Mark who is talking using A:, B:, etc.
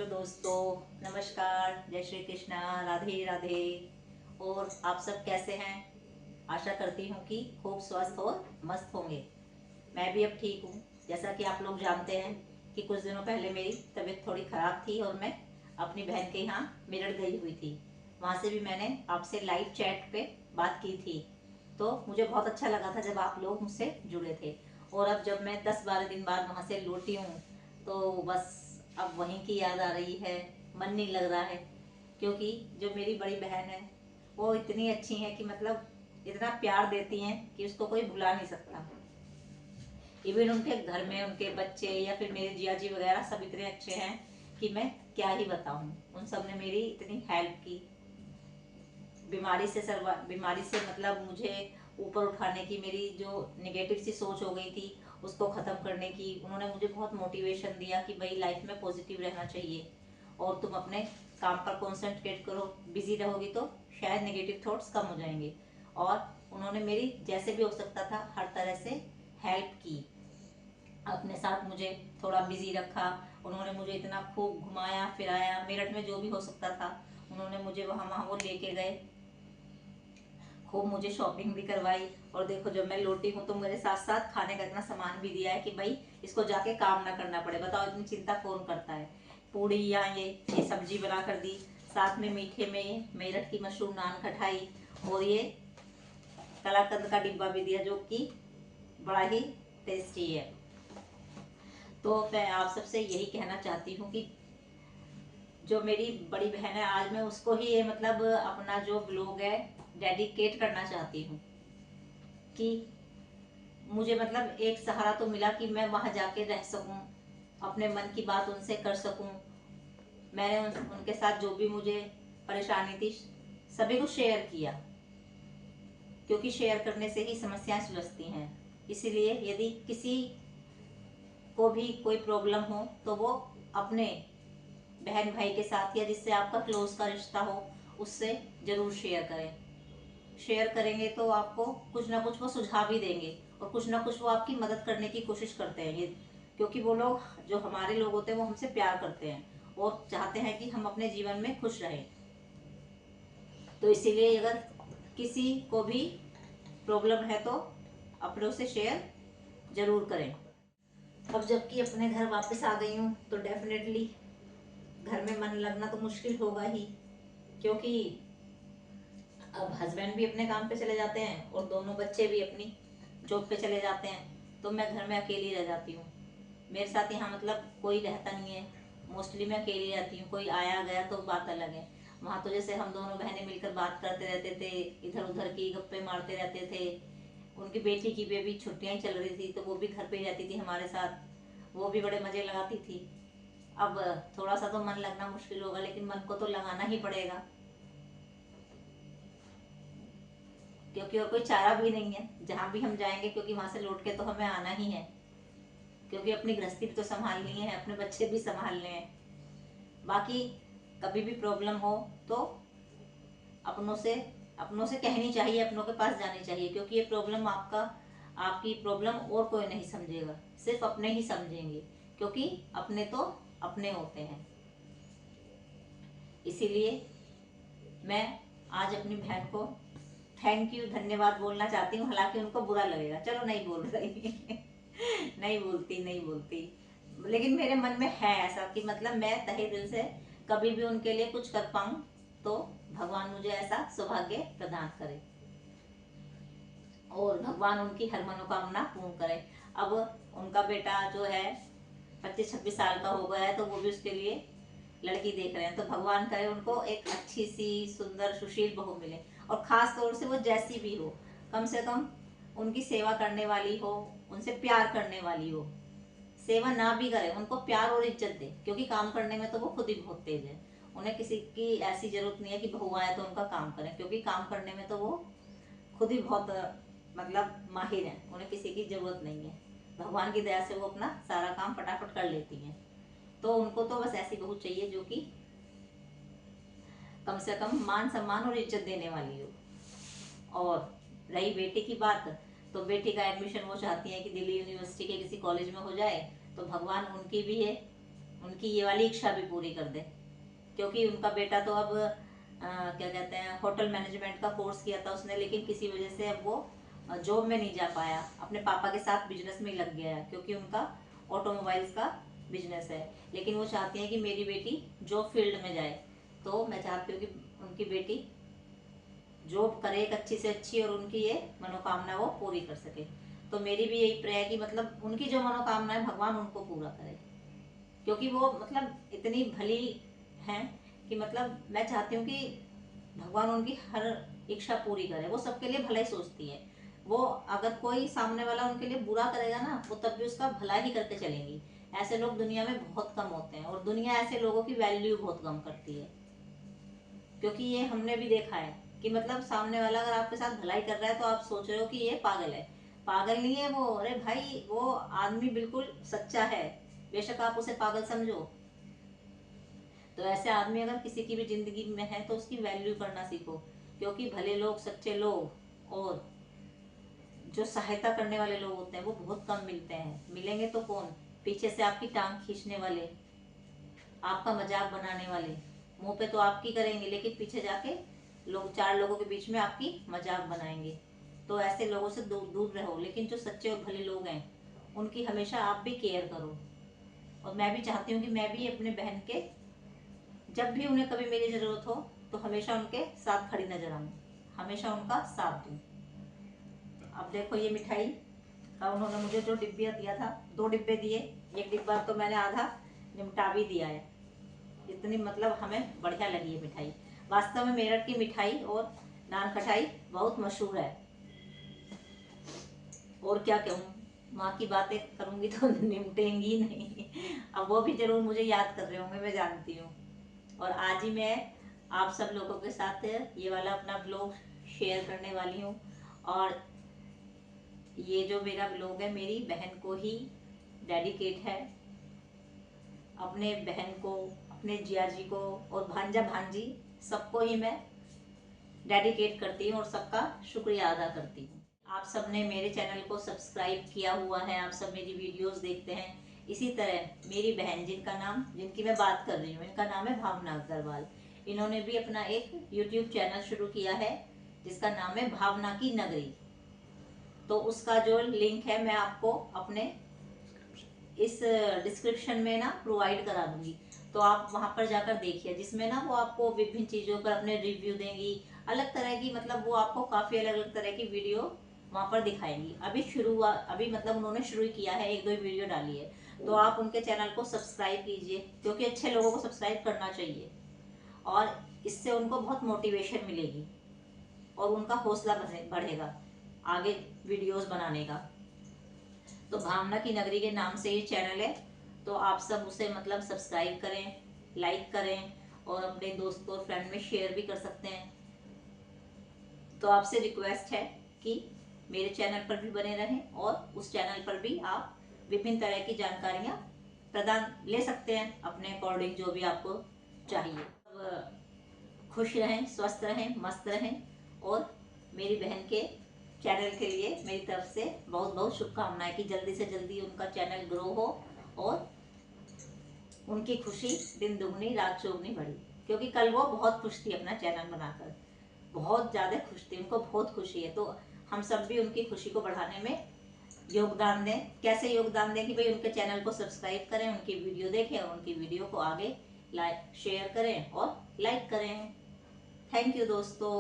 A: दोस्तों, नमस्कार, जय श्री कृष्णा, राधे राधे। और आप सब कैसे हैं? आशा करती हूँ कि खूब स्वस्थ और मस्त होंगे। मैं भी अब ठीक हूँ। जैसा कि आप लोग जानते हैं कि कुछ दिनों पहले मेरी तबीयत थोड़ी ख़राब थी और मैं अपनी बहन के यहाँ मेरठ गई हुई थी। वहाँ से भी मैंने आपसे लाइव चैट पे बात की थी, तो मुझे बहुत अच्छा लगा था जब आप लोग मुझसे जुड़े थे। और अब जब मैं 10-12 दिन बाद वहाँ से लौटी हूँ तो बस अब वहीं की याद आ रही है। मन नहीं लग रहा है, क्योंकि जो मेरी बड़ी बहन है वो इतनी अच्छी है कि मतलब इतना प्यार देती हैं कि उसको कोई भुला नहीं सकता। इवन उनके घर में उनके बच्चे या फिर मेरे जिया जी वगैरह सब इतने अच्छे हैं कि मैं क्या ही बताऊं। उन सब ने मेरी इतनी हेल्प की। बीमारी से मतलब मुझे ऊपर उठाने की, मेरी जो निगेटिव सी सोच हो गई थी उसको ख़त्म करने की उन्होंने मुझे बहुत मोटिवेशन दिया कि भाई लाइफ में पॉजिटिव रहना चाहिए और तुम अपने काम पर कॉन्सेंट्रेट करो। बिजी रहोगी तो शायद नेगेटिव थॉट्स कम हो जाएंगे। और उन्होंने मेरी जैसे भी हो सकता था हर तरह से हेल्प की। अपने साथ मुझे थोड़ा बिजी रखा। उन्होंने मुझे इतना खूब घुमाया फिराया, मेरठ में जो भी हो सकता था उन्होंने मुझे वहाँ वहाँ वो लेके गए। खूब मुझे शॉपिंग भी करवाई। और देखो जब मैं लौटी हूँ तो मेरे साथ साथ खाने का इतना सामान भी दिया है कि भाई इसको जाके काम ना करना पड़े। बताओ इतनी चिंता कौन करता है। पूड़ी या ये सब्जी बना कर दी, साथ में मीठे में मेरठ की मशरूम नान खटाई और ये कलाकंद का डिब्बा भी दिया जो कि बड़ा ही टेस्टी है। तो मैं आप सबसे यही कहना चाहती हूँ कि जो मेरी बड़ी बहन है आज मैं उसको ही ये मतलब अपना जो ब्लॉग है डेडिकेट करना चाहती हूँ कि मुझे मतलब एक सहारा तो मिला कि मैं वहां जाके रह सकूं, अपने मन की बात उनसे कर सकूं। मैंने उनके साथ जो भी मुझे परेशानी थी सभी को शेयर किया, क्योंकि शेयर करने से ही समस्याएं सुलझती हैं। इसीलिए यदि किसी को भी कोई प्रॉब्लम हो तो वो अपने बहन भाई के साथ या जिससे आपका क्लोज का रिश्ता हो उससे जरूर शेयर करें। शेयर करेंगे तो आपको कुछ ना कुछ वो सुझाव ही देंगे और कुछ ना कुछ वो आपकी मदद करने की कोशिश करते हैं। ये क्योंकि वो लोग जो हमारे लोग होते हैं वो हमसे प्यार करते हैं और चाहते हैं कि हम अपने जीवन में खुश रहें। तो इसीलिए अगर किसी को भी प्रॉब्लम है तो अपनों से शेयर जरूर करें। अब जबकि अपने घर वापस आ गई हूँ तो डेफिनेटली घर में मन लगना तो मुश्किल होगा ही, क्योंकि अब हस्बैंड भी अपने काम पे चले जाते हैं और दोनों बच्चे भी अपनी जॉब पे चले जाते हैं, तो मैं घर में अकेली रह जाती हूँ। मेरे साथ यहाँ मतलब कोई रहता नहीं है। मोस्टली मैं अकेली रहती हूँ, कोई आया गया तो बात अलग है। वहाँ तो जैसे हम दोनों बहनें मिलकर बात करते रहते थे, इधर उधर की गप्पे मारते रहते थे। उनकी बेटी की भी छुट्टियाँ चल रही थी तो वो भी घर पे ही रहती थी हमारे साथ, वो भी बड़े मजे लगाती थी। अब थोड़ा सा तो मन लगना मुश्किल होगा, लेकिन मन को तो लगाना ही पड़ेगा, क्योंकि और कोई चारा भी नहीं है। जहाँ भी हम जाएंगे क्योंकि वहां से लौट के तो हमें आना ही है, क्योंकि अपनी गृहस्थी भी तो संभालनी है, अपने बच्चे भी संभालने हैं। बाकी कभी भी प्रॉब्लम हो तो अपनों से अपनों से कहनी चाहिए, अपनों के पास जानी चाहिए, क्योंकि ये प्रॉब्लम आपकी प्रॉब्लम और कोई नहीं समझेगा, सिर्फ अपने ही समझेंगे, क्योंकि अपने तो अपने होते हैं। इसीलिए मैं आज अपनी बहन को थैंक यू धन्यवाद बोलना चाहती हूँ। हालांकि उनको बुरा लगेगा, चलो नहीं बोल रही नहीं बोलती, लेकिन मेरे मन में है ऐसा कि मतलब मैं तहे दिल से कभी भी उनके लिए कुछ कर पाऊं तो भगवान मुझे ऐसा सौभाग्य प्रदान करे और भगवान उनकी हर मनोकामना पूर्ण करे। अब उनका बेटा जो है 25-26 साल का हो गया है तो वो भी उसके लिए लड़की देख रहे हैं, तो भगवान करे उनको एक अच्छी सी सुंदर सुशील बहू मिले। और खास तौर से वो जैसी भी हो, कम से कम उनकी सेवा करने वाली हो, उनसे प्यार करने वाली हो। सेवा ना भी करे, उनको प्यार और इज्जत दे, क्योंकि काम करने में तो वो खुद ही बहुत तेज है। उन्हें किसी की ऐसी जरूरत नहीं है कि बहू आए तो उनका काम करें, क्योंकि काम करने में तो वो खुद ही बहुत मतलब माहिर है, उन्हें किसी की जरूरत नहीं है। भगवान की दया से वो अपना सारा काम फटाफट कर लेती हैं। तो उनको तो बस ऐसी बहू चाहिए जो कि कम से कम मान सम्मान और इज्जत देने वाली हो। और रही बेटी की बात, तो बेटी का एडमिशन वो चाहती है कि दिल्ली यूनिवर्सिटी के किसी कॉलेज में हो जाए, तो भगवान उनकी भी है उनकी ये वाली इच्छा भी पूरी कर दे। क्योंकि उनका बेटा तो अब क्या कहते हैं, होटल मैनेजमेंट का कोर्स किया था उसने, लेकिन किसी वजह से अब वो जॉब में नहीं जा पाया, अपने पापा के साथ बिजनेस में ही लग गया है, क्योंकि उनका ऑटोमोबाइल्स का बिजनेस है। लेकिन वो चाहती हैं कि मेरी बेटी जॉब फील्ड में जाए। तो मैं चाहती हूँ कि उनकी बेटी जॉब करे एक अच्छी से अच्छी, और उनकी ये मनोकामना वो पूरी कर सके। तो मेरी भी यही प्रे है कि मतलब उनकी जो मनोकामना है भगवान उनको पूरा करे, क्योंकि वो मतलब इतनी भली हैं कि मतलब मैं चाहती हूँ कि भगवान उनकी हर इच्छा पूरी करे। वो सबके लिए भला ही सोचती है। वो अगर कोई सामने वाला उनके लिए बुरा करेगा ना, वो तब भी उसका भला ही करके चलेंगी। ऐसे लोग दुनिया में बहुत कम होते हैं, और दुनिया ऐसे लोगों की वैल्यू बहुत कम करती है। क्योंकि ये हमने भी देखा है कि मतलब सामने वाला अगर आपके साथ भलाई कर रहा है तो आप सोच रहे हो कि ये पागल है। पागल नहीं है वो, अरे भाई वो आदमी बिल्कुल सच्चा है, बेशक आप उसे पागल समझो। तो ऐसे आदमी अगर किसी की भी जिंदगी में है तो उसकी वैल्यू करना सीखो। क्योंकि भले लोग, सच्चे लोग और जो सहायता करने वाले लोग होते हैं वो बहुत कम मिलते हैं। मिलेंगे तो कौन? पीछे से आपकी टांग खींचने वाले, आपका मजाक बनाने वाले। मुंह पे तो आपकी करेंगे, लेकिन पीछे जाके लोग, चार लोगों के बीच में आपकी मजाक बनाएंगे। तो ऐसे लोगों से दूर दूर रहो। लेकिन जो सच्चे और भले लोग हैं उनकी हमेशा आप भी केयर करो। और मैं भी चाहती हूँ कि मैं भी अपने बहन के, जब भी उन्हें कभी मेरी ज़रूरत हो तो हमेशा उनके साथ खड़ी नजर आऊँ, हमेशा उनका साथ दूँ। अब देखो ये मिठाई का उन्होंने मुझे जो डिब्बियाँ दिया था, 2 डिब्बे दिए। एक डिब्बा तो मैंने आधा निपटा भी दिया है। इतनी मतलब हमें बढ़िया लगी है मिठाई। वास्तव में मेरठ की मिठाई और नान खटाई बहुत मशहूर है। और क्या कहूँ, माँ की बातें करूँगी तो निपटेंगी नहीं। अब वो भी जरूर मुझे याद कर रहे होंगे, मैं जानती हूँ। और आज ही मैं आप सब लोगों के साथ ये वाला अपना ब्लॉग शेयर करने वाली हूँ। और ये जो मेरा ब्लॉग है मेरी बहन को ही डेडिकेट है। अपने बहन को, अपने जिया जी को और भांजा भांजी सबको ही मैं डेडिकेट करती हूँ और सबका शुक्रिया अदा करती हूँ। आप सब ने मेरे चैनल को सब्सक्राइब किया हुआ है, आप सब मेरी वीडियोस देखते हैं। इसी तरह मेरी बहन, जिनकी मैं बात कर रही हूँ, इनका नाम है भावना अग्रवाल। इन्होंने भी अपना एक यूट्यूब चैनल शुरू किया है जिसका नाम है भावना की नगरी। तो उसका जो लिंक है मैं आपको अपने इस डिस्क्रिप्शन में ना प्रोवाइड करा दूंगी। तो आप वहां पर जाकर देखिए, जिसमें ना वो आपको विभिन्न चीज़ों पर अपने रिव्यू देंगी। अलग तरह की, मतलब वो आपको काफ़ी अलग अलग तरह की वीडियो वहां पर दिखाएंगी। अभी मतलब उन्होंने शुरू किया है, 1-2 वीडियो डाली है। तो आप उनके चैनल को सब्सक्राइब कीजिए, क्योंकि अच्छे लोगों को सब्सक्राइब करना चाहिए। और इससे उनको बहुत मोटिवेशन मिलेगी और उनका हौसला बढ़ेगा आगे वीडियोस बनाने का। तो भावना की नगरी के नाम से ये चैनल है। तो आप सब उसे मतलब सब्सक्राइब करें, लाइक करें, और अपने दोस्तों और फ्रेंड में शेयर भी कर सकते हैं। तो आपसे रिक्वेस्ट है कि मेरे चैनल पर भी बने रहें, और उस चैनल पर भी आप विभिन्न तरह की जानकारियाँ प्रदान ले सकते हैं अपने अकॉर्डिंग, जो भी आपको चाहिए। खुश रहें, स्वस्थ रहें, मस्त रहें। और मेरी बहन के चैनल के लिए मेरी तरफ से बहुत बहुत शुभकामनाएं कि जल्दी से जल्दी उनका चैनल ग्रो हो और उनकी खुशी दिन दुगनी रात चौगुनी बढ़ी। क्योंकि कल वो बहुत खुश थी अपना चैनल बनाकर, बहुत ज़्यादा खुश थी, उनको बहुत खुशी है। तो हम सब भी उनकी खुशी को बढ़ाने में योगदान दें। कैसे योगदान दें? कि भाई उनके चैनल को सब्सक्राइब करें, उनकी वीडियो देखें और उनकी वीडियो को आगे शेयर करें और लाइक करें। थैंक यू दोस्तों।